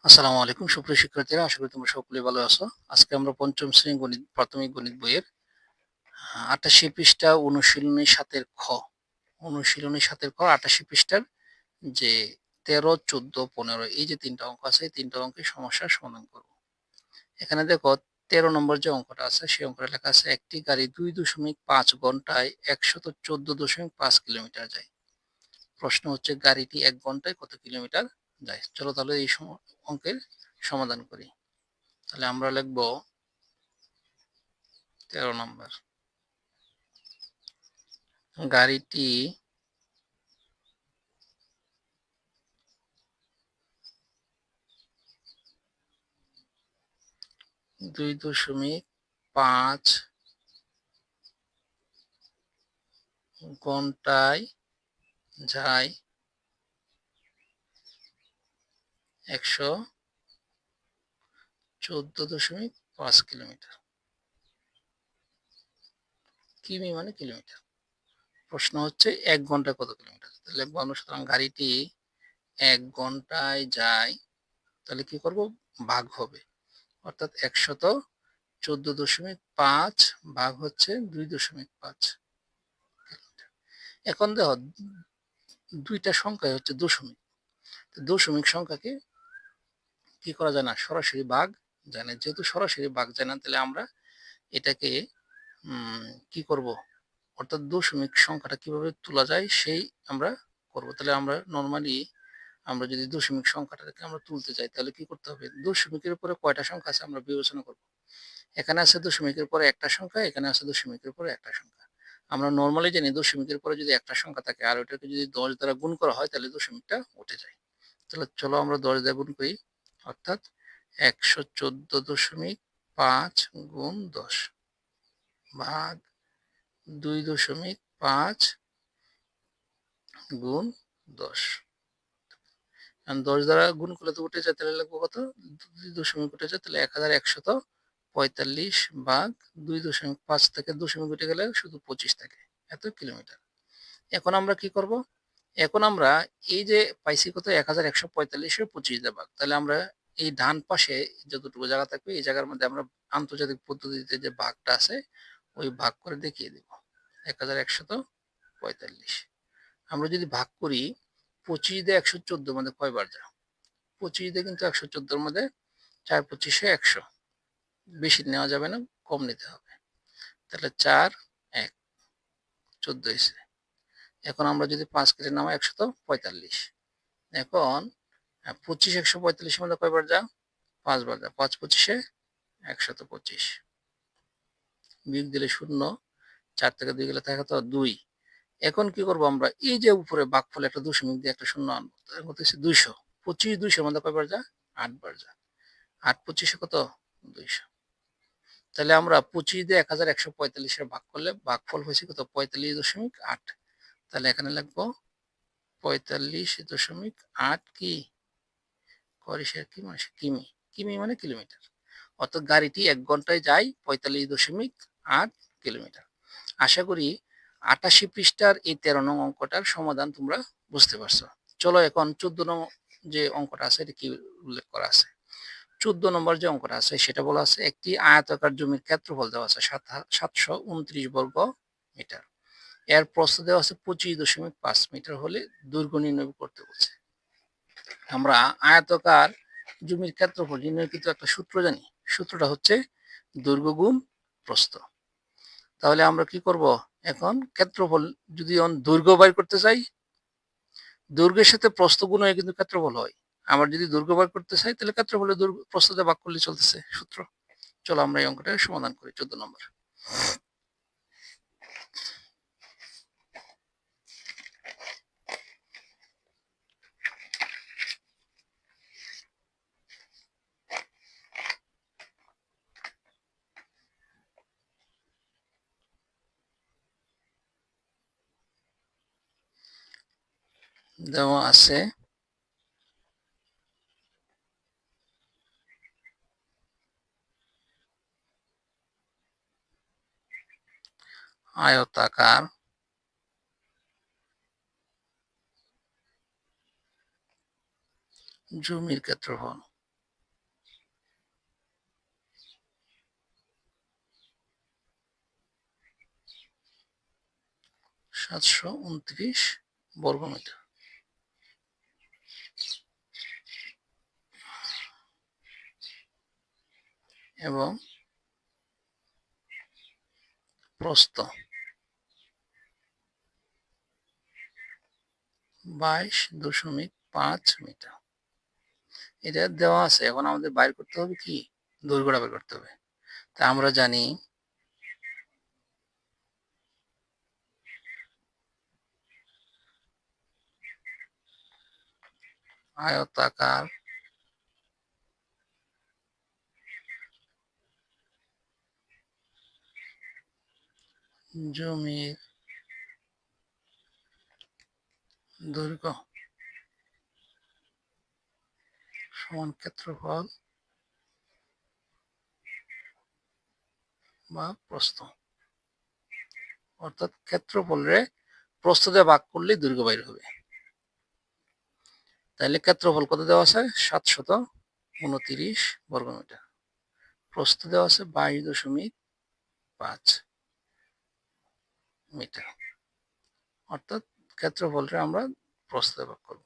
আসসালামু আলাইকুম সুপ্রিয় শিক্ষার্থীরা, আশা করি তোমরা সকলেই ভালো আছো। আজকে আমরা পঞ্চম শ্রেণী গণিত প্রাথমিক গণিত বইয়ের ৮৮ পৃষ্ঠা অনুশীলনী ৭ খ ৮৮ পৃষ্ঠার যে ১৩, ১৪, ১৫ এই যে ৩টা অঙ্ক আছে, এই ৩টা অঙ্কের সমস্যার সমাধান করব। এখানে দেখো ১৩ নম্বর যে অঙ্কটা আছে সেই অঙ্কটা লেখা আছে একটি গাড়ি ২.৫ ঘন্টায় ১১৪.৫ কিলোমিটার যায়। প্রশ্ন হচ্ছে গাড়িটি ১ ঘন্টায় কত কিলোমিটার যায়। চলো তাহলে এই অঙ্কের সমাধান করি। তাহলে আমরা লিখব ১৩ নম্বর, গাড়িটি ২.৫ ঘন্টায় যায় ১১৪.৫ কিলোমিটার। কিমি মানে কিলোমিটার। প্রশ্ন হচ্ছে ১ ঘন্টায় কত কিলোমিটার। তাহলে লিখব আমরা, সুতরাং গাড়িটি ১ ঘন্টায় যায়, তাহলে কি করব, ভাগ হবে, অর্থাৎ ১১৪.৫ ভাগ হচ্ছে ২.৫। এখন দেখো দুইটা সংখ্যায় হচ্ছে দশমিক, দশমিক সংখ্যাকে কি করা যায় না, সরাসরি ভাগ যায় না। যেহেতু সরাসরি ভাগ যায় না, তাহলে আমরা এটাকে কি করব, অর্থাৎ দশমিক সংখ্যাটা কিভাবে তোলা যায় সেই আমরা করব। তাহলে আমরা নর্মালি আমরা যদি দশমিক সংখ্যাটাকে আমরা তুলতে চাই, তাহলে কি করতে হবে, দশমিকের উপরে কয়টা সংখ্যা আছে আমরা বিবেচনা করব। এখানে আছে দশমিকের পরে একটা সংখ্যা, এখানে আছে দশমিকের পরে একটা সংখ্যা। আমরা নর্মালি জানি দশমিকের পরে যদি একটা সংখ্যা থাকে আর ওটাকে যদি ১০ দ্বারা গুণ করা হয়, তাহলে দশমিকটা উঠে যায়। তাহলে চলো আমরা ১০ দিয়ে গুণ করি, অর্থাৎ ১১৪.৫ গুণ ১০ ভাগ ২.৫ গুণ ১০। ১০ দ্বারা গুণ করলে তো উঠে যায়, তাহলে লিখবো কত, ২ উঠে যায়, তাহলে ১১৪৫ ভাগ ২.৫ থেকে দশমিক উঠে গেলে শুধু ২৫ থাকে, এত কিলোমিটার। এখন আমরা কি করব, এখন আমরা এই যে পাইছি কত, ১১৪৫ ২৫ দিয়ে ভাগ, তাহলে আমরা এই ডান পাশে যতটুকু জায়গা থাকবে এই জায়গার মধ্যে আমরা আন্তর্জাতিক পদ্ধতিতে যে ভাগটা আছে ওই ভাগ করে দেখিয়ে দেব। ১১৪৫ আমরা যদি ভাগ করি ২৫ দিয়ে ১১৪ মধ্যে কয়বার যায়, ২৫ দিয়ে কিন্তু ১১৪ মধ্যে ৪ ২৫-এ ১০০, বেশি নেওয়া যাবে না, কম নিতে হবে। তাহলে ৪ ১ 14 হয়েছে। এখন আমরা যদি ৫ কেটে নামাই ১৪৫। এখন ২৫ ১৪৫ মধ্যে কয়বার যা, ৫ বার যা, ৫ ২৫-এ ১২৫, বিয়োগ দিলে ০, ৪ থেকে ২ গেলে থাকে তো ২। এখন কি করব, আমরা এই যে উপরে ভাগফলে একটা দশমিক দিয়ে একটা শূন্য আনবো, তার মধ্যে হচ্ছে ২০০। ২৫ ২০০ মধ্যে কয়বার যা, ৮ বার যা, ৮ ২৫-এ কত, ২০০। তাহলে আমরা ২৫ দিয়ে ১১৪৫ ভাগ করলে ভাগফল হয়েছে কত, ৪৫.৮। তাহলে এখানে লিখবো ৪৫.৮ কি করিসের কি মানে কিমি, কিমি মানে কিলোমিটার। অর্থাৎ গাড়িটি ১ ঘন্টায় যায় ৪৫.৮ কিলোমিটার। আশা করি ৮৮ পৃষ্ঠার এই ১৩ নং অঙ্কটার সমাধান তোমরা বুঝতে পারছো। চলো এখন ১৪ নং যে অঙ্কটা আছে এটা কি উল্লেখ করা আছে। ১৪ নম্বর যে অঙ্কটা আছে সেটা বলা আছে একটি আয়তাকার জমির ক্ষেত্রফল দেওয়া আছে ৭২৯ বর্গ মিটার। এর প্রস্থ দেওয়া আছে ২৫.৫ মিটার হলে দৈর্ঘ্য নির্ণয় করতে বলছে। আমরা আয়তাকার জমির ক্ষেত্রফল নির্ণয় কিন্তু একটা সূত্র জানি, সূত্রটা হচ্ছে দৈর্ঘ্য গুণ প্রস্থ। তাহলে আমরা কি করব, এখন ক্ষেত্রফল যদি দৈর্ঘ্য বাইর করতে চাই, দৈর্ঘ্যের সাথে প্রস্থ গুণ হয়ে কিন্তু ক্ষেত্রফল হয়। আবার যদি দৈর্ঘ্য বাইর করতে চাই তাহলে ক্ষেত্রফলের প্রস্থ দিয়ে ভাগ করলে চলতেছে সূত্র। চলো আমরা এই অঙ্কটা সমাধান করি। ১৪ নম্বর, দেওয়া আছে আয়তাকার জমির ক্ষেত্রফল 729 বর্গমিটার। এবং প্রস্থ 22.5 মিটার। এটা দেওয়া আছে, এখন আমাদের বাইর করতে হবে কি, দৈর্ঘ্যটা বের করতে হবে। তা আমরা জানি আয়তাকার জমির দৈর্ঘ্য সমান ক্ষেত্রফল বা প্রস্থ। অর্থাৎ ক্ষেত্রফলরে প্রস্থ দিয়ে ভাগ করলে দৈর্ঘ্য বাইর হবে। তাহলে ক্ষেত্রফল কত দেওয়া আছে, 729 বর্গমিটার। প্রস্থ দেওয়া আছে 22.5 মিটার। অর্থাৎ ক্ষেত্রফলটা আমরা প্রস্থ দিয়ে ভাগ করব।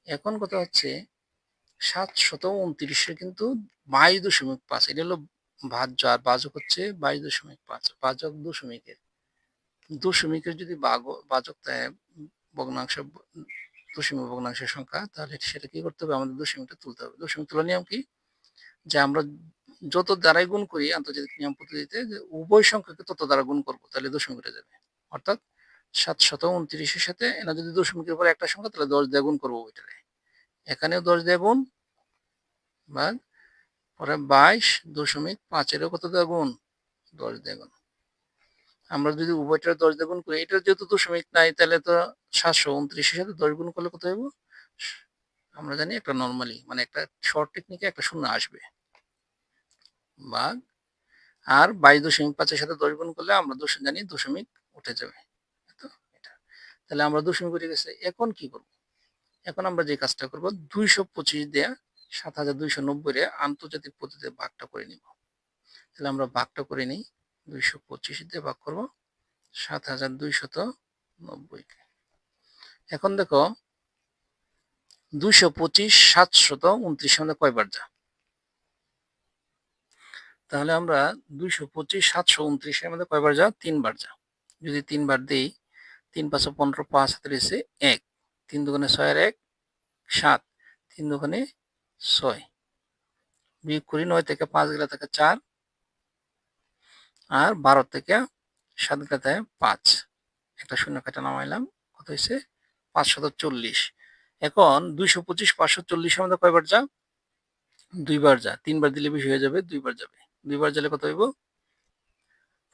এখন কথা হচ্ছে 729 কিন্তু 22.5, এটা হলো ভাজ্য, আর ভাজক হচ্ছে 22.5। ভাজক দশমিকের যদি ভাজক দেয় ভগ্নাংশ, দশমিক ভগ্নাংশের সংখ্যা, তাহলে সেটা কি করতে হবে, আমাদের দশমিকটা তুলতে হবে। দশমিক তোলার নিয়ম কি, যে আমরা যত দ্বারাই গুণ করি আন্তর্জাতিক নিয়ম পদ্ধতিতে, যে উভয় সংখ্যাকে তত দ্বারা গুণ করব, তাহলে দশমিক উঠে যাবে। অর্থাৎ 729-এর সাথে এনা যদি দশমিকের পরে একটা সংখ্যা, তাহলে 10 দিয়ে গুণ করবো ওইটারে। এখানেও 10 দিয়ে গুণ, বা পরে 22.5-এরও কত দিয়ে গুণ, 10 দিয়ে গুণ। আমরা যদি উভয়টার 10 দিয়ে গুণ করি, এটা যেহেতু দশমিক নাই, তাহলে তো 729-এর সাথে 10 গুণ করলে কত হইব, আমরা জানি একটা নর্মালি মানে একটা শর্ট টেকনিকে একটা শূন্য আসবে, বা আর 22.5-এর সাথে 10 গুণ করলে আমরা জানি দশমিক উঠে যাবে। তো এটা, তাহলে আমরা দশমিক উঠে গেছে। এখন কি করব, এখন আমরা যে কাজটা করব, 225 দিয়ে 7290 আন্তর্জাতিক পদ্ধতিতে ভাগটা করে নিব। তাহলে আমরা ভাগটা করে নিই, 225 দিয়ে ভাগ করব 7290 কে। এখন দেখো 225 729 মধ্যে কয়বার যা, তাহলে আমরা 225 729 মধ্যে কয়বার যা, 3 বার যা। যদি 3 বার দেই, 3 5 15, 5 হাতে রয়েছে 1, 3 দুগুণে 6 আর 1 7, 3 দুগুণে 6, বিয়োগ করি 9 থেকে 5 গেলে থাকে 4, আর 12 থেকে 7 গেলে থাকে 5, একটা শূন্য কাটা নামাইলাম, কত হয়েছে 540। এখন 225 540 মধ্যে কয়বার যা, 2 বার যা। 3 বার দিলে বেশি হয়ে যাবে, 2 বার যাবে। 2 বার গেলে কত হইব,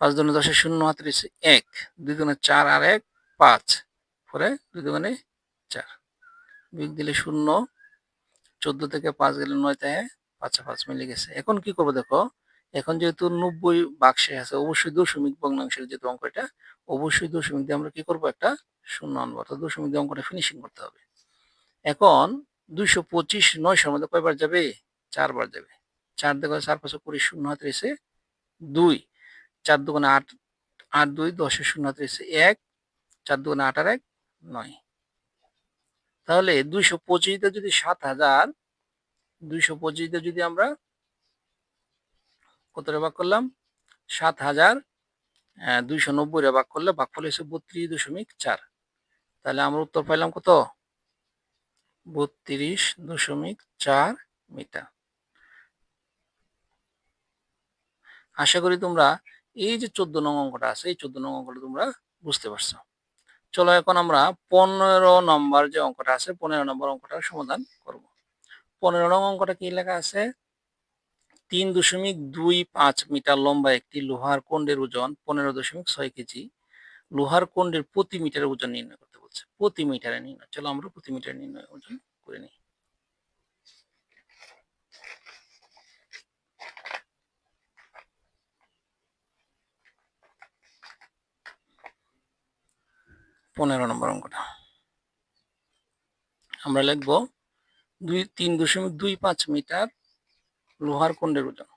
5 দুগুণে 10, শূন্য হাতে রয়েছে 1, 2 দুগুণে 4 আর 1 5, পরে 2 দুগুণে 4, বিয়োগ দিলে শূন্য, 14 থেকে 5 গেলে 9 থেকে 5 5 মিলে গেছে। এখন কি করবো দেখো, এখন যেহেতু 90 বাক্সে আছে, অবশ্যই দশমিক ভগ্নাংশের যেহেতু অঙ্ক, এটা অবশ্যই দশমিক দিয়ে আমরা কি করবো, একটা শূন্য আনবো, অর্থাৎ দশমিক দিয়ে অঙ্কটা ফিনিশিং করতে হবে। এখন 225 900 মধ্যে কয়বার যাবে, 4 বার যাবে। 4 দেখো 4 5 20, শূন্য হাতে রয়েছে 2, 4 দুগুণে 8, 8 2 10, শূন্য হাতে রয়েছে 1, 4 দুগুণে 8 আর 1 9। তাহলে 225 তে যদি 225 তে যদি আমরা কতটা ভাগ করলাম, 7290 রে ভাগ করলে ভাগফল হচ্ছে 32.4। তাহলে আমরা উত্তর পাইলাম কত, 32.4 মিটার। আশা করি তোমরা এই যে 14 নং অঙ্কটা আছে, এই 14 নং অঙ্কটা তোমরা বুঝতে পারছো। চলো এখন আমরা 15 নম্বর যে অঙ্কটা আছে, 15 নম্বর অঙ্কটার সমাধান করব। 15 নং অঙ্কটা কি লেখা আছে, 3.25 মিটার লম্বা একটি লোহার কোন্ডের ওজন 15.6 কেজি। লোহার কোন্ডের প্রতি মিটারের ওজন নির্ণয় করতে বলছে, প্রতি মিটারে নির্ণয়। চলো আমরা প্রতি মিটারে নির্ণয় ওজন করে নিই। পনেরো নম্বর অঙ্কটা আমরা লিখবো 3.25 মিটার লোহার কোন্ডের ওজন।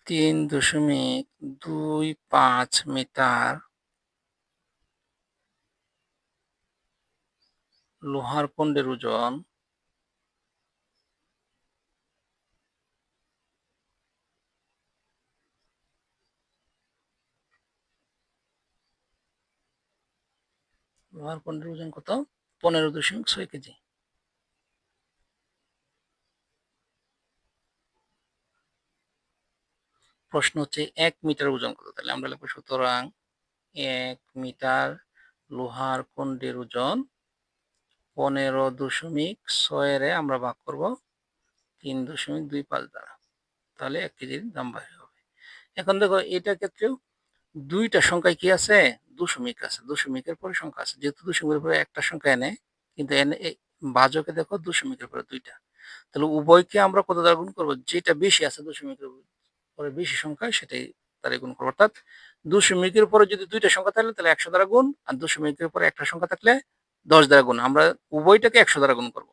3.25 মিটার লোহার খণ্ডের ওজন কত? 15.6 কেজি। প্রশ্ন হচ্ছে 1 মিটার ওজন কত? তাহলে আমরা লিখবো সুতরাং 1 মিটার লোহার খণ্ডের ওজন 15.6 এর আমরা ভাগ করব 3.25 দ্বারা, তাহলে 1 কেজির দাম বাড়ে হবে। এখন দেখো এটার ক্ষেত্রেও দুইটা সংখ্যায় কি আছে? দশমিক আছে, দশমিকের পরে সংখ্যা আছে। যেহেতু দশমিকের পরে একটা সংখ্যা এনে, কিন্তু এনে ভাজকে দেখো দশমিকের পরে দুইটা, তাহলে উভয়কে আমরা কত দ্বারা গুণ করবো? যেটা বেশি আছে দশমিকের পরে বেশি সংখ্যা সেটাই দ্বারা গুণ করবো। অর্থাৎ দশমিকের পরে যদি দুইটা সংখ্যা থাকলে তাহলে 100 দ্বারা গুণ, আর দশমিকের পরে একটা সংখ্যা থাকলে 10 দ্বারা গুণ। আমরা উভয়টাকে 100 দ্বারা গুণ করব।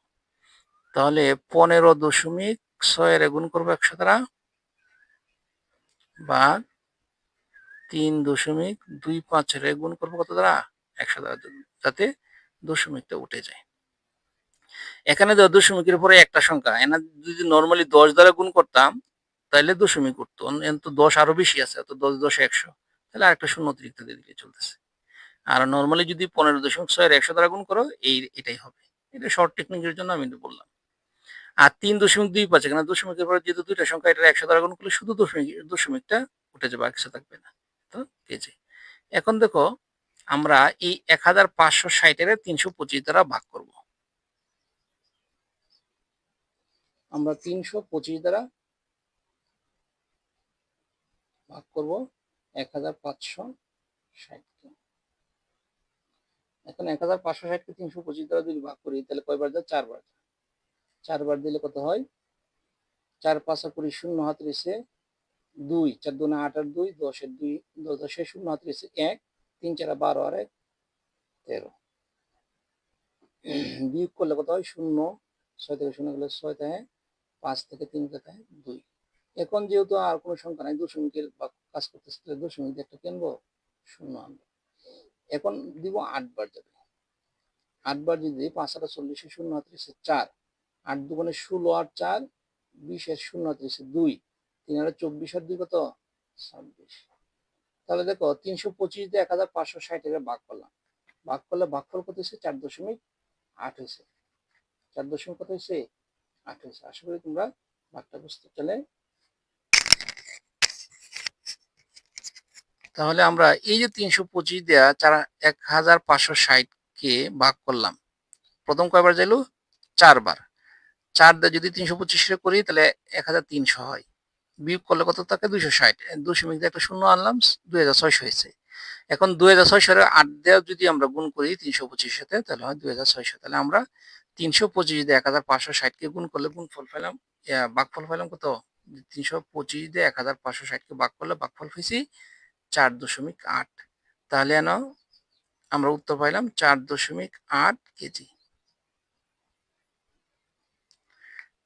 তাহলে 15.6 এর গুণ করবো 100 দ্বারা, বা 3.25 এর গুণ করবো কত দ্বারা? 100 দ্বারা, যাতে দশমিকটা উঠে যায়। এখানে দশমিকের পরে একটা সংখ্যা, এনা যদি নর্মালি 10 দ্বারা গুণ করতাম তাহলে দশমিক উঠতো, তো 10 আরো বেশি আছে, তো 10 10 100, তাহলে আরেকটা শূন্য অতিরিক্ত দিয়ে দিলে চলতেছে। আর নর্মালি যদি 15.6 এর 100 দ্বারা গুণ করো এটাই হবে। এটা শর্ট টেকনিকের জন্য আমি বললাম। আর 3.25, এখানে দশমিকের পরে যেহেতু দুইটা সংখ্যা, এটা 100 দ্বারা গুণ করলে শুধু দশমিকটা উঠে যাবে, আর কিছু থাকবে না, তো কেজি। এখন দেখো আমরা এই 1560 এর 325 দ্বারা ভাগ করব। আমরা 325 দ্বারা ভাগ করব 1560 কে। এখন 1560 কে 325 দ্বারা যদি ভাগ করি তাহলে কয়বার যায়? 4 বার। 4 বার দিলে কত হয়? 4 5 করি, 0 হাত রয়েছে 2, 4 2 8 আর 2 10 এর 2, 10 এর 0 হাত রয়েছে 1, 3 4 12 আর 1 13। বিয়োগ করলে কত হয়? 0, 6 থেকে 0 গেলে 6 থাকে, 5 থেকে 3 থাকে 2। এখন যেহেতু আর কোনো সংখ্যা নাই, দশমিকের কাজ করতেছে, দশমিক দিয়ে একটা কিনবো, 0 আনবো। এখন দিব 8 বার যাবে। 8 বার যদি 5 আর 40 এর 0 হাত রয়েছে 4, 8 দুগুণে 16 আর 4 20 এর 0 হাত রয়েছে 2, 3 আর 24 আর 2 কত? 26। তাহলে দেখো 325 দিয়ে 1560 এর ভাগ করলাম, ভাগ করলে ভাগফল কত হয়েছে? 4.8 হয়েছে। 4 দশমিক কত হয়েছে? 8 হয়েছে। আশা করি তোমরা ভাগটা বুঝতে পারলে। তাহলে আমরা এই যে 325 দেয়া 1560 কে ভাগ করলাম, প্রথম কয়বার যাইলো? 4 বার। 4 দিয়ে যদি 325 করি তাহলে 1300 হয়। বিয়োগ করলে কত থাকে? 260। দশমিক দিয়ে একটা শূন্য আনলাম, 2600 হয়েছে। এখন 2600 এর 8 দেওয়া যদি আমরা গুণ করি 325 সাথে, তাহলে হয় 2600। তাহলে আমরা 325 দিয়ে 1560 কে গুণ করলে গুণফল পেলাম, ভাগফল পেলাম কত? 325 দিয়ে 1560 কে ভাগ করলে ভাগফল পেয়েছি 4.8। তাহলে আমরা উত্তর পাইলাম 4.8 কেজি।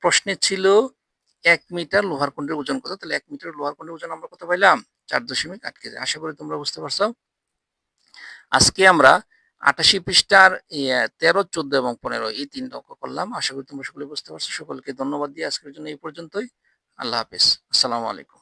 প্রশ্নে ছিল 1 মিটার লোহার খণ্ডের ওজন কত? তাহলে 1 মিটার লোহার খণ্ডের ওজন আমরা কত পাইলাম? 4.8 কেজি। আশা করি তোমরা বুঝতে পারছো। আজকে আমরা 88 পৃষ্ঠার 13, 14 এবং 15 এই 3 অঙ্ক করলাম। আশা করি তোমরা সকলে বুঝতে পারছো। সকলকে ধন্যবাদ দিয়ে আজকের জন্য এই পর্যন্তই। আল্লাহ হাফেজ। আসসালামু আলাইকুম।